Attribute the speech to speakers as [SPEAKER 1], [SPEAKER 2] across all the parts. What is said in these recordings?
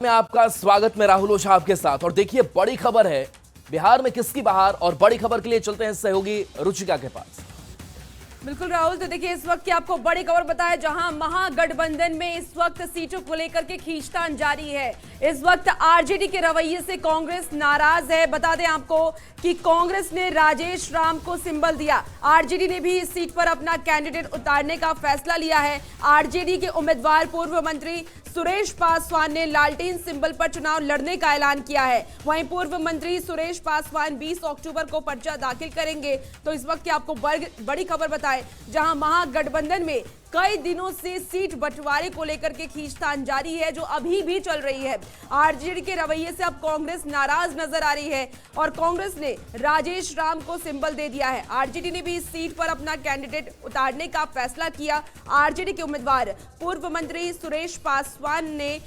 [SPEAKER 1] में आपका स्वागत। मैं राहुल ओझा आपके साथ। और देखिए, बड़ी खबर है, बिहार में किसकी बहार। और बड़ी खबर के लिए चलते हैं सहयोगी रुचिका के पास।
[SPEAKER 2] बिल्कुल राहुल, तो देखिए इस वक्त की आपको बड़ी खबर बताए, जहां महागठबंधन में इस वक्त सीटों को लेकर के खींचतान जारी है। इस वक्त आरजेडी के रवैये से कांग्रेस नाराज है। बता दें आपको कि कांग्रेस ने राजेश राम को सिंबल दिया। आरजेडी ने भी इस सीट पर अपना कैंडिडेट उतारने का फैसला लिया है। आरजेडी के उम्मीदवार पूर्व मंत्री सुरेश पासवान ने लालटेन सिंबल पर चुनाव लड़ने का ऐलान किया है। वहीं पूर्व मंत्री सुरेश पासवान 20 अक्टूबर को पर्चा दाखिल करेंगे। तो इस वक्त की आपको बड़ी खबर बताएं, जहां महागठबंधन में कई दिनों से सीट बंटवारे को लेकर के खींचतान जारी है, जो अभी भी चल रही है। आरजेडी के रवैये से अब कांग्रेस नाराज नजर आ रही है और कांग्रेस ने राजेश राम को सिंबल दे दिया है। आरजेडी ने भी इस सीट पर अपना कैंडिडेट उतारने का फैसला किया। आरजेडी के उम्मीदवार पूर्व मंत्री सुरेश पासवान ने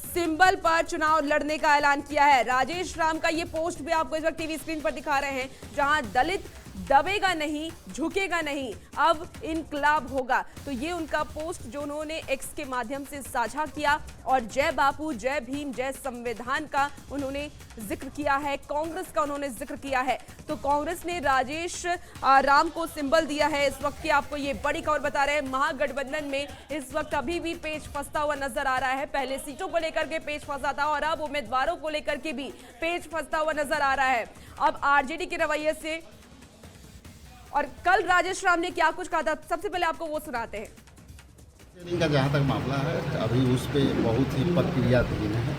[SPEAKER 2] सिंबल पर चुनाव लड़ने का ऐलान किया है। राजेश राम का ये पोस्ट भी आपको इस वक्त टीवी स्क्रीन पर दिखा रहे हैं, जहां दलित दबेगा नहीं, झुकेगा नहीं, अब इनकलाब होगा। तो ये उनका पोस्ट जो उन्होंने एक्स के माध्यम से साझा किया और जय बापू, जय भीम, जय संविधान का उन्होंने जिक्र किया है, कांग्रेस का उन्होंने जिक्र किया है। तो कांग्रेस ने राजेश राम को सिंबल दिया है। इस वक्त की आपको ये बड़ी खबर बता रहे हैं, महागठबंधन में इस वक्त अभी भी पेच फंसता हुआ नजर आ रहा है। पहले सीटों को लेकर के पेच फंसा था और अब उम्मीदवारों को लेकर के भी पेच फंसता हुआ नजर आ रहा है। अब आरजेडी के रवैये से, और कल राजेश राम ने क्या कुछ कहा था, सबसे पहले आपको वो सुनाते हैं।
[SPEAKER 3] का जहाँ तक मामला है, अभी उस पर बहुत ही प्रक्रियाधीन है।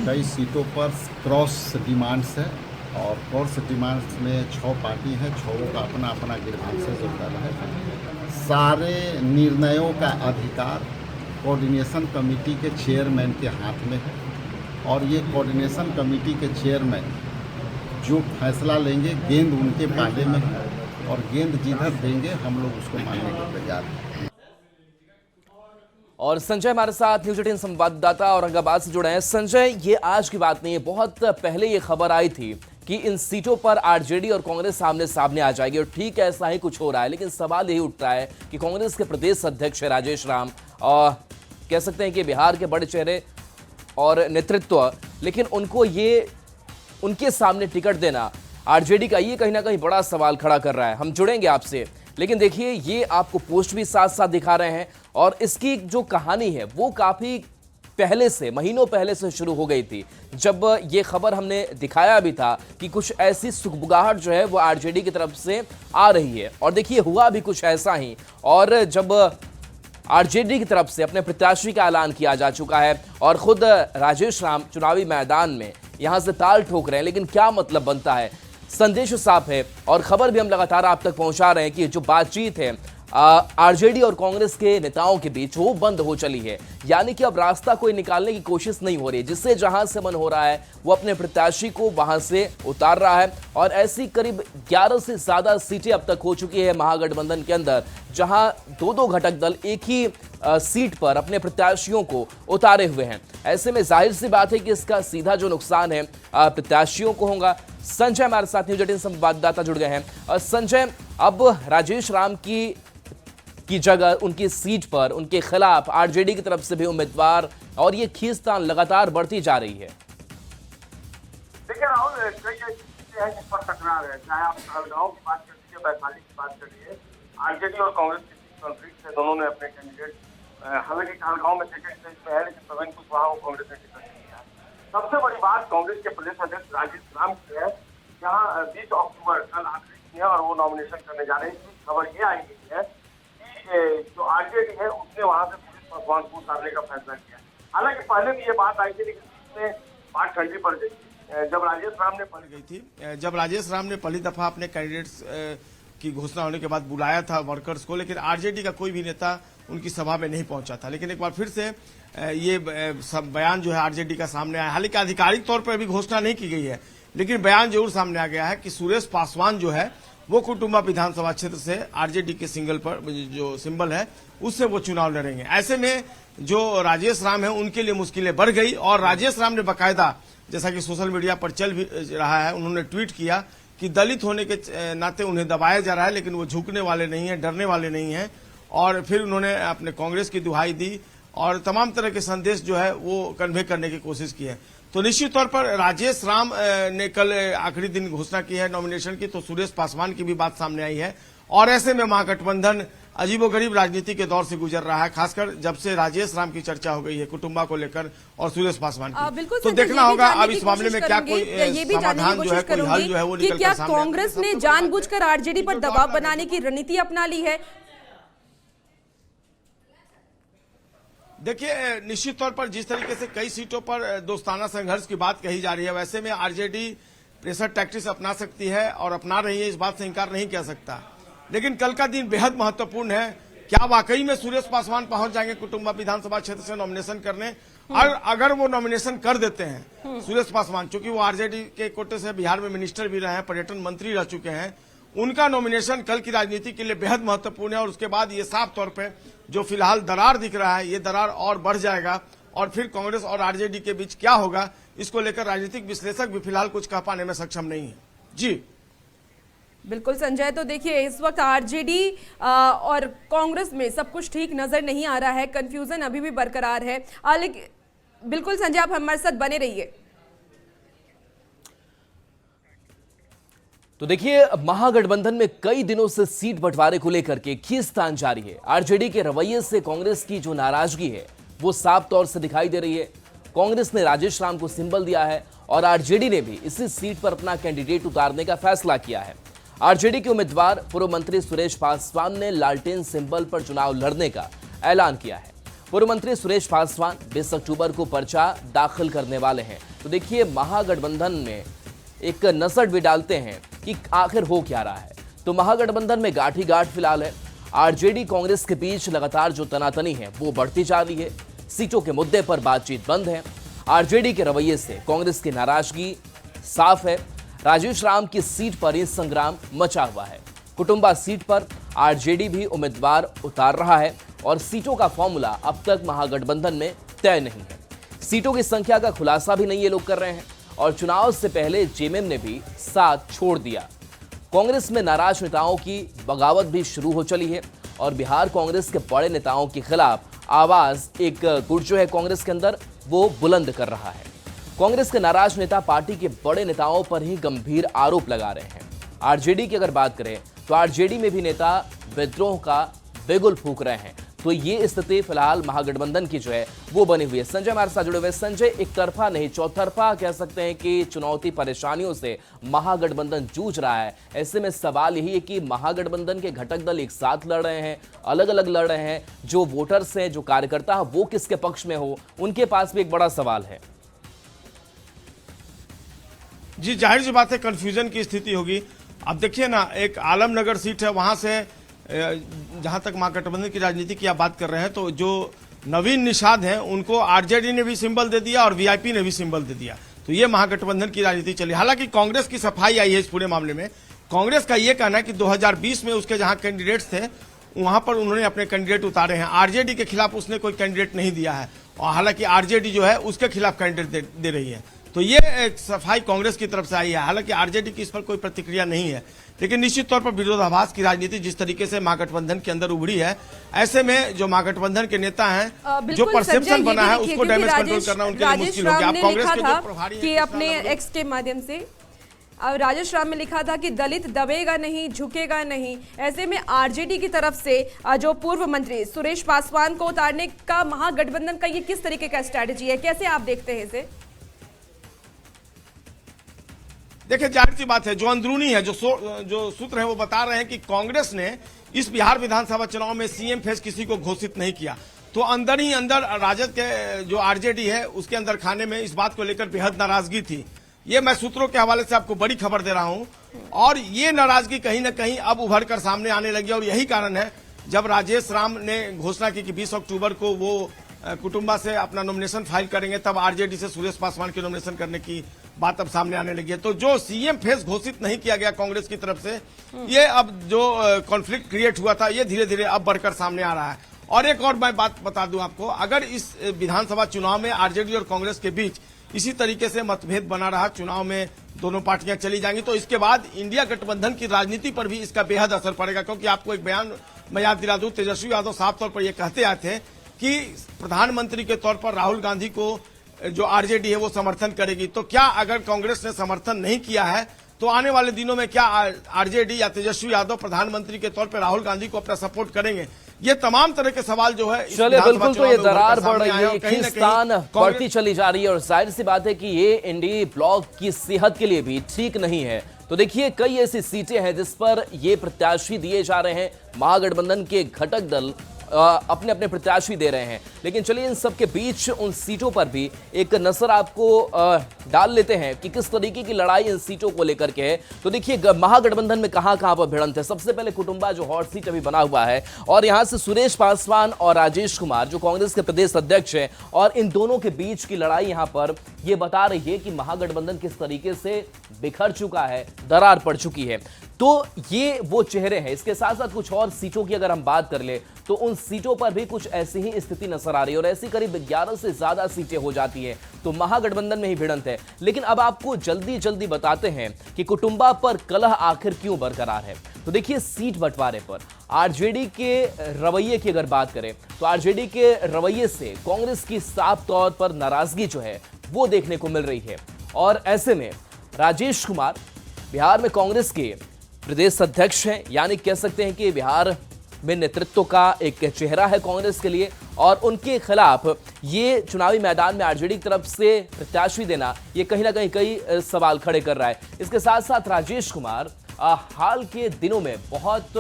[SPEAKER 3] कई सीटों पर क्रॉस डिमांड्स है और क्रॉस डिमांड्स में 6 पार्टी हैं, 6 का अपना अपना ग्रीवांसेस होता है। सारे निर्णयों का अधिकार कोऑर्डिनेशन कमेटी के चेयरमैन के हाथ में है और ये कोऑर्डिनेशन कमेटी के चेयरमैन जो फैसला लेंगे, गेंद उनके पाले में है और गेंद जिधर देंगे हम लोग उसको मानने के तैयार हैं।
[SPEAKER 1] और संजय हमारे साथ न्यूज 18 संवाददाता औरंगाबाद से जुड़े हैं। संजय, ये आज की बात नहीं है, बहुत पहले ये खबर आई थी कि इन सीटों पर आरजेडी और कांग्रेस सामने सामने आ जाएगी और ठीक ऐसा ही कुछ हो रहा है। लेकिन सवाल यही उठ रहा है कि कांग्रेस के प्रदेश अध्यक्ष राजेश राम, और कह सकते हैं कि बिहार के बड़े चेहरे और नेतृत्व, लेकिन उनको ये उनके सामने टिकट देना आरजेडी का, ये कहीं ना कहीं बड़ा सवाल खड़ा कर रहा है। हम जुड़ेंगे आपसे, लेकिन देखिए ये आपको पोस्ट भी साथ साथ दिखा रहे हैं और इसकी जो कहानी है वो काफी पहले से, महीनों पहले से शुरू हो गई थी। जब ये खबर हमने दिखाया भी था कि कुछ ऐसी सुगबुगाहट जो है वो आरजेडी की तरफ से आ रही है, और देखिए हुआ भी कुछ ऐसा ही। और जब आरजेडी की तरफ से अपने प्रत्याशी का ऐलान किया जा चुका है और खुद राजेश राम चुनावी मैदान में यहां से ताल ठोक रहे हैं, लेकिन क्या मतलब बनता है, संदेश साफ है और खबर भी हम लगातार आप तक पहुंचा रहे हैं कि जो बातचीत है आरजेडी और कांग्रेस के नेताओं के बीच वो बंद हो चली है। यानी कि अब रास्ता कोई निकालने की कोशिश नहीं हो रही, जिससे जहां से मन हो रहा है वो अपने प्रत्याशी को वहां से उतार रहा है। और ऐसी करीब 11 से ज्यादा सीटें अब तक हो चुकी है महागठबंधन के अंदर, जहां दो घटक दल एक ही सीट पर अपने प्रत्याशियों को उतारे हुए हैं। ऐसे में जाहिर सी बात है कि इसका सीधा जो नुकसान है प्रत्याशियों को होगा। संजय हमारे साथ न्यूज 18 संवाददाता जुड़ गए हैं। संजय, अब राजेश राम की जगह उनकी सीट पर उनके खिलाफ आरजेडी की तरफ से भी उम्मीदवार, और ये खींचतान लगातार बढ़ती जा रही है।
[SPEAKER 4] देखिए राहुल, जिस पर टकरार है, चाहे आप कहलगांव की बात कर लीजिए, वैशाली की बात करिए, आरजेडी और कांग्रेस की कॉन्फ्लिक्ट से दोनों ने अपने कैंडिडेट, हालांकि कहलगांव में सेकंड स्टेज पे है, लेकिन प्रवीण कुशवाहा को कांग्रेस ने टिकट नहीं दिया। सबसे बड़ी बात कांग्रेस के प्रदेश अध्यक्ष राजेश राम की है, जहाँ 20 अक्टूबर कल आखिरी दिन है और वो नॉमिनेशन करने जा रहे हैं। खबर ये आई है जो आरजेडी है उसने वहां से पुलिस पासवान को उतारने का फैसला किया। हालांकि पहले भी ये बात आई थी, लेकिन इसमें बात ठंडी पड़ गई थी जब राजेश राम ने पहली दफा अपने कैंडिडेट्स की घोषणा होने के बाद बुलाया था वर्कर्स को, लेकिन आरजेडी का कोई भी नेता उनकी सभा में नहीं पहुंचा था। लेकिन एक बार फिर से ये सब बयान जो है आरजेडी का सामने आया। हालांकि आधिकारिक तौर पर अभी घोषणा नहीं की गई है, लेकिन बयान जरूर सामने आ गया है कि सुरेश पासवान जो है वो कुटुंबा विधानसभा क्षेत्र से आरजेडी के सिंगल पर जो सिंबल है उससे वो चुनाव लड़ेंगे। ऐसे में जो राजेश राम है उनके लिए मुश्किलें बढ़ गई और राजेश राम ने बाकायदा, जैसा कि सोशल मीडिया पर चल भी रहा है, उन्होंने ट्वीट किया कि दलित होने के नाते उन्हें दबाया जा रहा है, लेकिन वो झुकने वाले नहीं है, डरने वाले नहीं है। और फिर उन्होंने अपने कांग्रेस की दुहाई दी
[SPEAKER 5] और तमाम तरह के संदेश जो है वो कन्वे करने की कोशिश की है। तो निश्चित तौर पर राजेश राम ने कल आखिरी दिन घोषणा की है नॉमिनेशन की, तो सुरेश पासवान की भी बात सामने आई है। और ऐसे में महागठबंधन अजीबोगरीब राजनीति के दौर से गुजर रहा है, खासकर जब से राजेश राम की चर्चा हो गई है कुटुंबा को लेकर और सुरेश पासवान की। तो देखना होगा अब इस मामले में क्या कोई समाधान जो है, कोई हल जो है वो निकल कर सामने।
[SPEAKER 2] कांग्रेस ने जानबूझकर आरजेडी पर दबाव बनाने की रणनीति अपना ली है?
[SPEAKER 5] देखिए, निश्चित तौर पर जिस तरीके से कई सीटों पर दोस्ताना संघर्ष की बात कही जा रही है, वैसे में आरजेडी प्रेशर टैक्टिक्स अपना सकती है और अपना रही है, इस बात से इंकार नहीं किया सकता। लेकिन कल का दिन बेहद महत्वपूर्ण है। क्या वाकई में सुरेश पासवान पहुंच जाएंगे कुटुंबा विधानसभा क्षेत्र से नॉमिनेशन करने? और अगर वो नॉमिनेशन कर देते हैं सुरेश पासवान, चूंकि वो आरजेडी के कोटे से बिहार में मिनिस्टर भी रहे हैं, पर्यटन मंत्री रह चुके हैं, उनका नॉमिनेशन कल की राजनीति के लिए बेहद महत्वपूर्ण है। और उसके बाद ये साफ तौर पर जो फिलहाल दरार दिख रहा है, ये दरार और बढ़ जाएगा और फिर कांग्रेस और आरजेडी के बीच क्या होगा, इसको लेकर राजनीतिक विश्लेषक भी फिलहाल कुछ कह पाने में सक्षम नहीं है। जी
[SPEAKER 2] बिल्कुल संजय, तो देखिए इस वक्त आरजेडी और कांग्रेस में सब कुछ ठीक नजर नहीं आ रहा है, कंफ्यूजन अभी भी बरकरार है। लेकिन बिल्कुल संजय, आप हमारे साथ बने रहिए।
[SPEAKER 1] तो देखिए, महागठबंधन में कई दिनों से सीट बंटवारे को लेकर के खींचतान जारी है। आरजेडी के रवैये से कांग्रेस की जो नाराजगी है वो साफ तौर से दिखाई दे रही है। कांग्रेस ने राजेश राम को सिंबल दिया है और आरजेडी ने भी इसी सीट पर अपना कैंडिडेट उतारने का फैसला किया है। आरजेडी के उम्मीदवार पूर्व मंत्री सुरेश पासवान ने लालटेन सिंबल पर चुनाव लड़ने का ऐलान किया है। पूर्व मंत्री सुरेश पासवान 20 अक्टूबर को पर्चा दाखिल करने वाले हैं। तो देखिए, महागठबंधन में एक नजर भी डालते हैं कि आखिर हो क्या रहा है। तो महागठबंधन में गांठी गांठ फिलहाल है। आरजेडी कांग्रेस के बीच लगातार जो तनातनी है वो बढ़ती जा रही है। सीटों के मुद्दे पर बातचीत बंद है। आरजेडी के रवैये से कांग्रेस की नाराजगी साफ है। राजेश राम की सीट पर ही संग्राम मचा हुआ है। कुटुंबा सीट पर आरजेडी भी उम्मीदवार उतार रहा है और सीटों का फॉर्मूला अब तक महागठबंधन में तय नहीं है। सीटों की संख्या का खुलासा भी नहीं ये लोग कर रहे हैं और चुनाव से पहले जेएमएम ने भी साथ छोड़ दिया। कांग्रेस में नाराज नेताओं की बगावत भी शुरू हो चली है और बिहार कांग्रेस के बड़े नेताओं के खिलाफ आवाज एक गुट जो है कांग्रेस के अंदर वो बुलंद कर रहा है। कांग्रेस के नाराज नेता पार्टी के बड़े नेताओं पर ही गंभीर आरोप लगा रहे हैं। आरजेडी की अगर बात करें तो आरजेडी में भी नेता विद्रोह का बिगुल फूंक रहे हैं। तो ये स्थिति फिलहाल महागठबंधन की जो है वो बनी हुई है। संजय हमारे साथ जुड़े हुए। संजय, एक तरफा नहीं चौतरफा कह सकते हैं कि चुनौती परेशानियों से महागठबंधन जूझ रहा है। ऐसे में सवाल यही है कि महागठबंधन के घटक दल एक साथ लड़ रहे हैं, अलग अलग लड़ रहे हैं। जो वोटर्स हैं, जो कार्यकर्ता हैं, वो किसके पक्ष में हो, उनके पास भी एक बड़ा सवाल है।
[SPEAKER 5] जी, जाहिर सी बात है कंफ्यूजन की स्थिति होगी। अब देखिए ना, एक आलमनगर सीट है, वहां से जहां तक महागठबंधन की राजनीति की आप बात कर रहे हैं, तो जो नवीन निषाद हैं उनको आरजेडी ने भी सिंबल दे दिया और वीआईपी ने भी सिंबल दे दिया। तो ये महागठबंधन की राजनीति चली। हालांकि कांग्रेस की सफाई आई है इस पूरे मामले में। कांग्रेस का ये कहना है कि 2020 में उसके जहां कैंडिडेट्स थे वहां पर उन्होंने अपने कैंडिडेट उतारे हैं। आरजेडी के खिलाफ उसने कोई कैंडिडेट नहीं दिया है और हालांकि आरजेडी जो है उसके खिलाफ कैंडिडेट दे रही है। तो ये एक सफाई कांग्रेस की तरफ से आई है। हालांकि आरजेडी की इस पर कोई प्रतिक्रिया नहीं है, लेकिन निश्चित तौर पर विरोधाभास की राजनीति जिस तरीके से महागठबंधन के अंदर उभरी है, ऐसे में जो महागठबंधन के नेता हैं, जो परसेप्शन बना है उसको डैमेज कंट्रोल करना उनके लिए मुश्किल हो गया। आप कांग्रेस के जो प्रभारी
[SPEAKER 2] कि अपने एक्स के माध्यम से राजेश राम में लिखा था कि दलित दबेगा नहीं, झुकेगा नहीं। ऐसे में आरजेडी की तरफ से जो पूर्व मंत्री सुरेश पासवान को उतारने का महागठबंधन का ये किस तरीके का स्ट्रैटेजी है, कैसे आप देखते हैं इसे?
[SPEAKER 5] देखिए, जाहिर सी बात है, जो अंदरूनी है, जो सूत्र है वो बता रहे हैं कि कांग्रेस ने इस बिहार विधानसभा चुनाव में सीएम फेस किसी को घोषित नहीं किया। तो अंदर ही अंदर राजद के जो आरजेडी है उसके अंदर खाने में इस बात को लेकर बेहद नाराजगी थी। ये मैं सूत्रों के हवाले से आपको बड़ी खबर दे रहा हूं और ये नाराजगी कहीं ना कहीं अब उभर कर सामने आने लगी। और यही कारण है जब राजेश राम ने घोषणा की कि 20 अक्टूबर को वो कुटुंबा से अपना नॉमिनेशन फाइल करेंगे, तब आरजेडी से सुरेश पासवान की नॉमिनेशन करने की बात अब सामने आने लगी है। तो जो सीएम फेस घोषित नहीं किया गया कांग्रेस की तरफ से, ये अब जो कॉन्फ्लिक्ट क्रिएट हुआ था ये धीरे धीरे अब बढ़कर सामने आ रहा है। और एक और मैं बात बता दूं आपको, अगर इस विधानसभा चुनाव में आरजेडी और कांग्रेस के बीच इसी तरीके से मतभेद बना रहा, चुनाव में दोनों पार्टियां चली जाएंगी, तो इसके बाद इंडिया गठबंधन की राजनीति पर भी इसका बेहद असर पड़ेगा। क्योंकि आपको एक बयान मैं याद दिला दूं, तेजस्वी यादव साफ तौर पर यह कहते आए थे कि प्रधानमंत्री के तौर पर राहुल गांधी को जो आरजेडी है वो समर्थन करेगी। तो क्या अगर कांग्रेस ने समर्थन नहीं किया है तो आने वाले दिनों में क्या आरजेडी या तेजस्वी यादव प्रधानमंत्री के तौर पर राहुल गांधी को अपना सपोर्ट करेंगे? ये तमाम तरह के सवाल जो है
[SPEAKER 1] चलिए, बिल्कुल। तो ये दरार बढ़ रही है, खींचतान बढ़ती चली जा रही है और जाहिर सी बात है कि ये एनडीए ब्लॉक की सेहत के लिए भी ठीक नहीं है। तो देखिए, कई ऐसी सीटें हैं जिस पर ये प्रत्याशी दिए जा रहे हैं, महागठबंधन के घटक दल अपने अपने प्रत्याशी दे रहे हैं। लेकिन चलिए, इन सब के बीच उन सीटों पर भी एक नजर आपको डाल लेते हैं कि किस तरीके की लड़ाई इन सीटों को लेकर के है। तो देखिए, महागठबंधन में कहां कहां पर भिड़ंत है। सबसे पहले कुटुंबा जो हॉट सीट अभी बना हुआ है, और यहां से सुरेश पासवान और राजेश कुमार जो कांग्रेस के प्रदेश अध्यक्ष हैं, और इन दोनों के बीच की लड़ाई यहां पर यह बता रही है कि महागठबंधन किस तरीके से बिखर चुका है, दरार पड़ चुकी है। तो ये वो चेहरे हैं। इसके साथ साथ कुछ और सीटों की अगर हम बात कर ले तो उन सीटों पर भी कुछ ऐसी ही स्थिति नजर आ रही है, और ऐसी करीब 11 से ज्यादा सीटें हो जाती हैं तो महागठबंधन में ही भिड़ंत है। लेकिन अब आपको जल्दी जल्दी बताते हैं कि कुटुंबा पर कलह आखिर क्यों बरकरार है। तो देखिए, सीट बंटवारे पर आरजेडी के रवैये की अगर बात करें तो आरजेडी के रवैये से कांग्रेस की साफ तौर पर नाराजगी जो है वो देखने को मिल रही है। और ऐसे में राजेश कुमार बिहार में कांग्रेस के प्रदेश अध्यक्ष हैं, यानी कह सकते हैं कि बिहार में नेतृत्व का एक चेहरा है कांग्रेस के लिए, और उनके खिलाफ ये चुनावी मैदान में आरजेडी की तरफ से प्रत्याशी देना ये कहीं ना कहीं कई सवाल खड़े कर रहा है। इसके साथ साथ राजेश कुमार हाल के दिनों में बहुत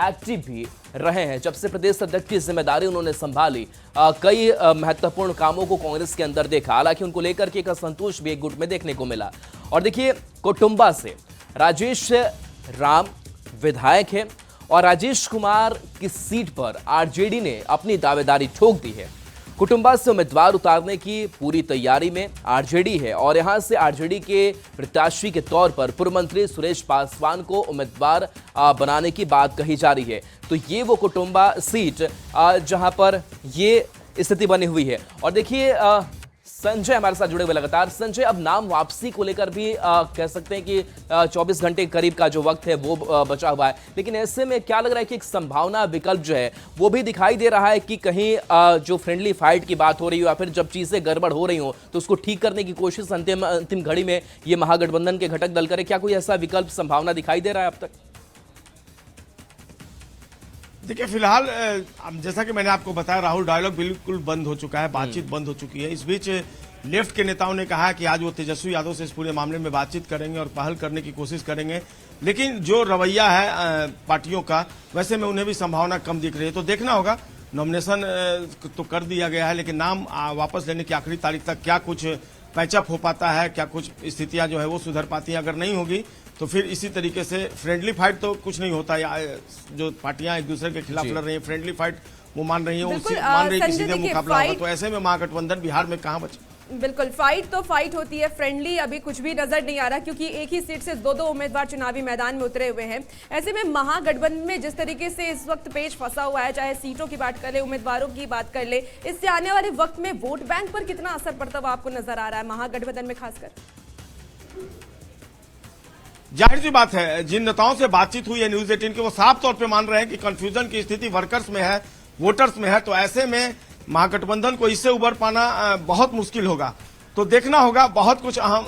[SPEAKER 1] एक्टिव भी रहे हैं। जब से प्रदेश अध्यक्ष की जिम्मेदारी उन्होंने संभाली, कई महत्वपूर्ण कामों को कांग्रेस के अंदर देखा। हालांकि उनको लेकर के एक असंतोष भी एक गुट में देखने को मिला। और देखिए, कुटुंबा से राजेश राम विधायक है, और राजेश कुमार की सीट पर आरजेडी ने अपनी दावेदारी ठोक दी है। कुटुंबा से उम्मीदवार उतारने की पूरी तैयारी में आरजेडी है, और यहां से आरजेडी के प्रत्याशी के तौर पर पूर्व मंत्री सुरेश पासवान को उम्मीदवार बनाने की बात कही जा रही है। तो ये वो कुटुंबा सीट जहां पर ये स्थिति बनी हुई है। और देखिए, संजय हमारे साथ जुड़े हुए लगातार। संजय, अब नाम वापसी को लेकर भी कह सकते हैं कि 24 घंटे करीब का जो वक्त है वो बचा हुआ है, लेकिन ऐसे में क्या लग रहा है कि एक संभावना विकल्प जो है वो भी दिखाई दे रहा है कि कहीं जो फ्रेंडली फाइट की बात हो रही हो या फिर जब चीजें गड़बड़ हो रही हो तो उसको ठीक करने की कोशिश अंतिम घड़ी में ये महागठबंधन के घटक दल करे। क्या कोई ऐसा विकल्प संभावना दिखाई दे रहा है अब तक?
[SPEAKER 5] देखिए, फिलहाल जैसा कि मैंने आपको बताया, राहुल डायलॉग बिल्कुल बंद हो चुका है, बातचीत बंद हो चुकी है। इस बीच लेफ्ट के नेताओं ने कहा कि आज वो तेजस्वी यादव से इस पूरे मामले में बातचीत करेंगे और पहल करने की कोशिश करेंगे। लेकिन जो रवैया है पार्टियों का, वैसे में उन्हें भी संभावना कम दिख रही है। तो देखना होगा। नॉमिनेशन तो कर दिया गया है, लेकिन नाम वापस लेने की आखिरी तारीख तक क्या कुछ पैचअप हो पाता है, क्या कुछ स्थितियां जो है वो सुधर पाती हैं। अगर नहीं होगी तो फिर इसी तरीके से फ्रेंडली फाइट तो कुछ नहीं होता। या जो पार्टियां एक दूसरे के खिलाफ लड़ रही हैं, फ्रेंडली फाइट वो मान रही है, मान रही है कि सीधे मुकाबला होगा। तो ऐसे में महागठबंधन बिहार में कहां बचे?
[SPEAKER 2] बिल्कुल, फाइट तो फाइट होती है, फ्रेंडली अभी कुछ भी नजर नहीं आ रहा, क्योंकि एक ही सीट से दो उम्मीदवार चुनावी मैदान में उतरे हुए हैं। ऐसे में महागठबंधन में जिस तरीके से इस वक्त पेच फंसा हुआ है, चाहे सीटों की बात कर ले, उम्मीदवारों की बात कर ले, इससे आने वाले वक्त में वोट बैंक पर कितना असर पड़ता हुआ आपको नजर आ रहा है महागठबंधन में खासकर?
[SPEAKER 5] जाहिर सी बात है, जिन नेताओं से बातचीत हुई है न्यूज 18 की, वो साफ तौर पे मान रहे हैं कि कंफ्यूजन की स्थिति वर्कर्स में है, वोटर्स में है। तो ऐसे में महागठबंधन को इससे उबर पाना बहुत मुश्किल होगा। तो देखना होगा, बहुत कुछ अहम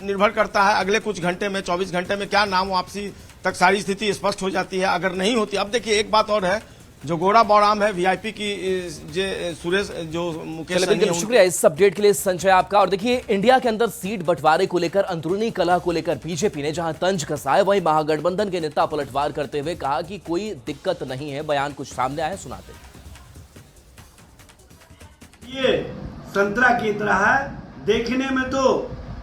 [SPEAKER 5] निर्भर करता है अगले कुछ घंटे में, 24 घंटे में क्या नाम वापसी तक सारी स्थिति स्पष्ट हो जाती है। अगर नहीं होती, अब देखिए एक बात और है, जो गोड़ा बौड़ाम है वीआईपी की, सुरेश जो मुकेश,
[SPEAKER 1] शुक्रिया इस अपडेट के लिए संजय आपका। और देखिए, इंडिया के अंदर सीट बंटवारे को लेकर, अंदरूनी कलह को लेकर बीजेपी ने जहां तंज कसा है, वहीं महागठबंधन के नेता पलटवार करते हुए कहा कि कोई दिक्कत नहीं है। बयान कुछ सामने आए, सुनाते हैं।
[SPEAKER 6] ये संतरा की तरह है, देखने में तो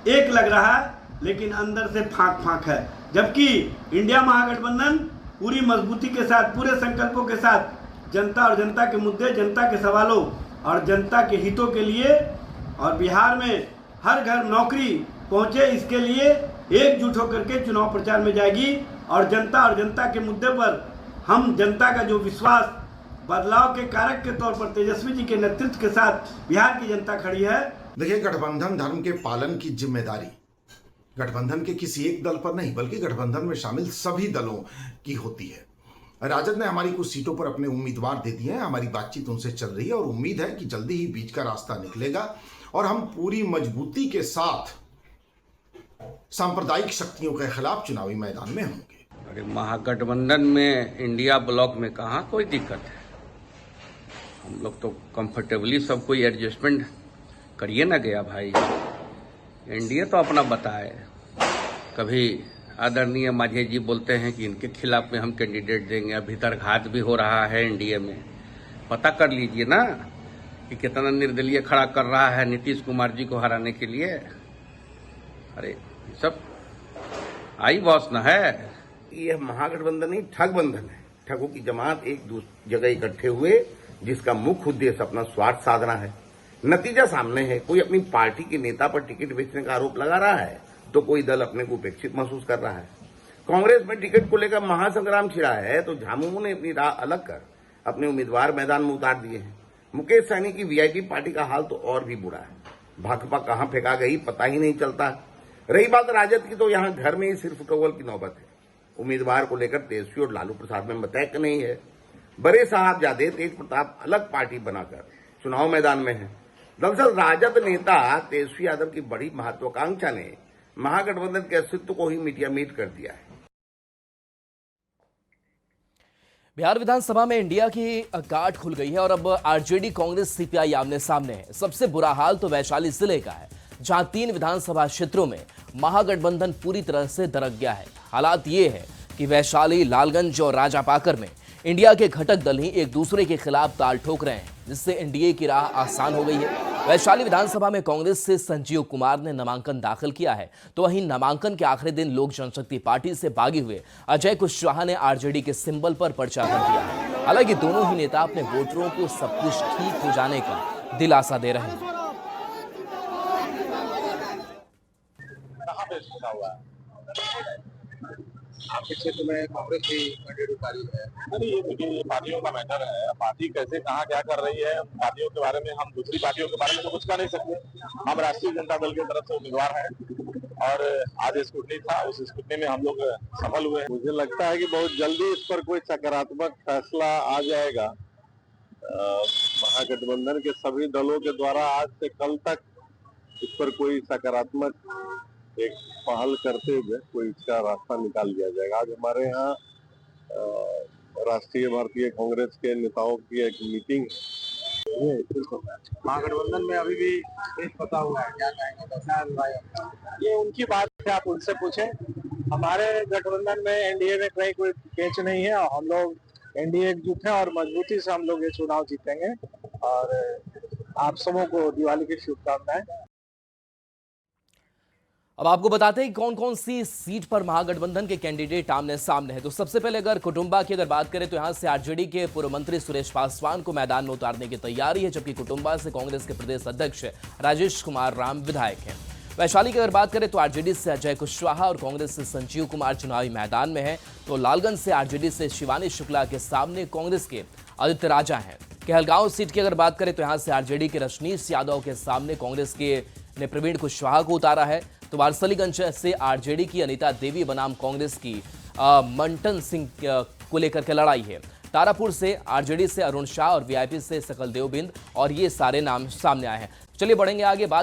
[SPEAKER 6] एक लग रहा है लेकिन अंदर से फाक फाक है। जबकि इंडिया महागठबंधन पूरी मजबूती के साथ, पूरे संकल्पों के साथ जनता और जनता के मुद्दे, जनता के सवालों और जनता के हितों के लिए, और बिहार में हर घर नौकरी पहुंचे, इसके लिए एकजुट होकर के चुनाव प्रचार में जाएगी। और जनता के मुद्दे पर हम जनता का जो विश्वास, बदलाव के कारक के तौर पर तेजस्वी जी के नेतृत्व के साथ बिहार की जनता खड़ी है।
[SPEAKER 7] देखिए, गठबंधन धर्म के पालन की जिम्मेदारी गठबंधन के किसी एक दल पर नहीं, बल्कि गठबंधन में शामिल सभी दलों की होती है। राजद ने हमारी कुछ सीटों पर अपने उम्मीदवार दे दिए हैं। हमारी बातचीत उनसे चल रही है और उम्मीद है कि जल्दी ही बीच का रास्ता निकलेगा और हम पूरी मजबूती के साथ सांप्रदायिक शक्तियों के खिलाफ चुनावी मैदान में होंगे।
[SPEAKER 8] अरे महागठबंधन में इंडिया ब्लॉक में कहाँ कोई दिक्कत है। हम लोग तो कंफर्टेबली सब कोई एडजस्टमेंट करिए ना गया भाई। एनडीए तो अपना बताए। कभी आदरणीय माझे जी बोलते हैं कि इनके खिलाफ में हम कैंडिडेट देंगे, भीतर घात भी हो रहा है एनडीए में। पता कर लीजिए ना कि कितना निर्दलीय खड़ा कर रहा है नीतीश कुमार जी को हराने के लिए। अरे ये सब आई बॉस न है।
[SPEAKER 9] यह महागठबंधन नहीं, ठग बंधन है। ठगों की जमात एक जगह इकट्ठे हुए, जिसका मुख्य उद्देश्य अपना स्वार्थ साधना है। नतीजा सामने है। कोई अपनी पार्टी के नेता पर टिकट बेचने का आरोप लगा रहा है तो कोई दल अपने को उपेक्षित महसूस कर रहा है। कांग्रेस में टिकट को लेकर महासंग्राम छिड़ा है तो झामुमो ने अपनी राह अलग कर अपने उम्मीदवार मैदान में उतार दिए हैं। मुकेश सहनी की वीआईपी पार्टी का हाल तो और भी बुरा है। भाकपा कहां फेंका गई पता ही नहीं चलता। रही बात राजद की, तो यहां घर में ही सिर्फ कव्वल की नौबत है। उम्मीदवार को लेकर तेजस्वी और लालू प्रसाद में मतैक नहीं है। बड़े साहबजादे तेज प्रताप अलग पार्टी बनाकर चुनाव मैदान में है। दरअसल राजद नेता तेजस्वी यादव की बड़ी महत्वाकांक्षा ने महागठबंधन के अस्तित्व को ही मिटियामीट कर दिया है।
[SPEAKER 1] बिहार विधानसभा में इंडिया की गांठ खुल गई है और अब आरजेडी कांग्रेस सीपीआई आमने सामने है। सबसे बुरा हाल तो वैशाली जिले का है, जहां 3 विधानसभा क्षेत्रों में महागठबंधन पूरी तरह से दरक गया है। हालात ये है कि वैशाली, लालगंज और राजापाकर में इंडिया के घटक दल ही एक दूसरे के खिलाफ ताल ठोक रहे हैं, जिससे एनडीए की राह आसान हो गई है। वैशाली विधानसभा में कांग्रेस से संजीव कुमार ने नामांकन दाखिल किया है, तो वहीं नामांकन के आखिरी दिन लोक जनशक्ति पार्टी से भागे हुए अजय कुशवाहा ने आरजेडी के सिंबल पर पर्चा भर दिया है। हालांकि दोनों ही नेता अपने वोटरों को सब कुछ ठीक हो जाने का दिलासा दे रहे हैं।
[SPEAKER 10] आपके क्षेत्र में कांग्रेस की कैंडिडेट उतारी है। नहीं, ये देखिए, ये पार्टियों का मैटर है। पार्टी कैसे कहाँ क्या कर रही है, पार्टियों के बारे में हम दूसरी पार्टियों के बारे में तो कुछ कह नहीं सकते। हम राष्ट्रीय जनता दल की तरफ से उम्मीदवार हैं और आज स्क्रूटनी था, उस स्क्रूटनी में हम लोग सफल हुए। मुझे लगता है कि बहुत जल्दी इस पर कोई सकारात्मक फैसला आ जाएगा। महागठबंधन के सभी दलों के द्वारा आज से कल तक इस पर कोई सकारात्मक एक पहल करते हुए कोई इसका रास्ता निकाल लिया जाएगा। आज हमारे यहाँ राष्ट्रीय भारतीय कांग्रेस के नेताओं की एक मीटिंग है। महागठबंधन में अभी भी पता हुआ है, क्या कहेंगे? ये उनकी बात है, आप उनसे पूछें। हमारे गठबंधन में एनडीए में कहीं कोई पेच नहीं है। हम लोग एनडीए एकजुट है और मजबूती से हम लोग ये चुनाव जीतेंगे। और आप सबों को दिवाली की शुभकामनाएं।
[SPEAKER 1] अब आपको बताते हैं कि कौन कौन सी सीट पर महागठबंधन के कैंडिडेट आमने सामने हैं। तो सबसे पहले अगर कुटुंबा की अगर बात करें तो यहां से आरजेडी के पूर्व मंत्री सुरेश पासवान को मैदान में उतारने की तैयारी है, जबकि कुटुंबा से कांग्रेस के प्रदेश अध्यक्ष राजेश कुमार राम विधायक हैं। वैशाली की अगर बात करें तो आरजेडी से अजय कुशवाहा और कांग्रेस से संजीव कुमार चुनावी मैदान में है। तो लालगंज से आरजेडी से शिवानी शुक्ला के सामने कांग्रेस के आदित्य राजा हैं। कहलगांव सीट की अगर बात करें तो यहां से आरजेडी के रजनीश यादव के सामने कांग्रेस के ने प्रवीण कुशवाहा को उतारा है। तो वारसलीगंज से आरजेडी की अनीता देवी बनाम कांग्रेस की मंटन सिंह को लेकर के लड़ाई है। तारापुर से आरजेडी से अरुण शाह और वीआईपी से सकल देवबिंद, और ये सारे नाम सामने आए हैं। चलिए बढ़ेंगे आगे बात